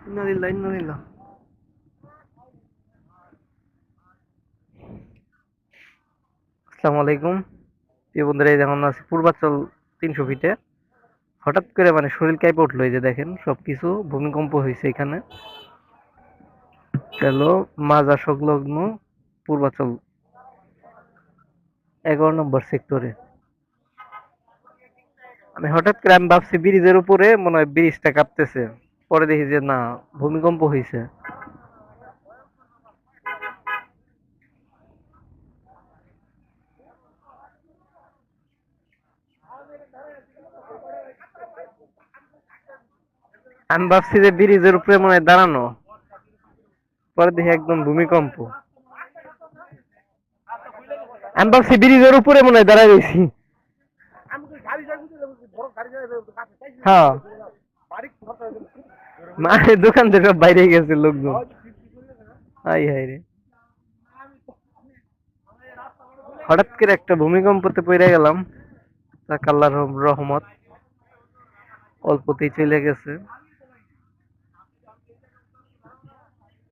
ইন্নালিল্লাহ ইন্নালিল্লাহ। আসসালামু আলাইকুম। প্রিয় বন্ধুরা, এই যেমন আছে পূর্বাচল 300 ফিটে হঠাৎ করে মানে শরীর কেঁপে উঠলো। এই যে দেখেন সবকিছু ভূমিকম্প হয়েছে এখানে। গেল মাজার সংলগ্ন পূর্বাচল 11 নম্বর সেক্টরে। আমি হঠাৎ করে আমি ভাবছি ব্রিজের উপরে মনে হয় ব্রিজটা কাঁপতেছে। পরে দেখি যে না, ভূমিকম্প হয়েছে। আমি ভাবছি যে ব্রিজের উপরে মনে হয় দাঁড়ানো, পরে দেখি একদম ভূমিকম্প। আমি ভাবছি ব্রিজের উপরে মনে হয় দাঁড়ায় রয়েছি। হ্যাঁ, মানে দোকান থেকে সব বাইরে গেছে লোকজন। হাই হাই রে, হঠাৎ করে একটা ভূমিকম্পতে পড়ে গেলাম। তা আল্লাহর রহমত, অল্পতেই চলে গেছে।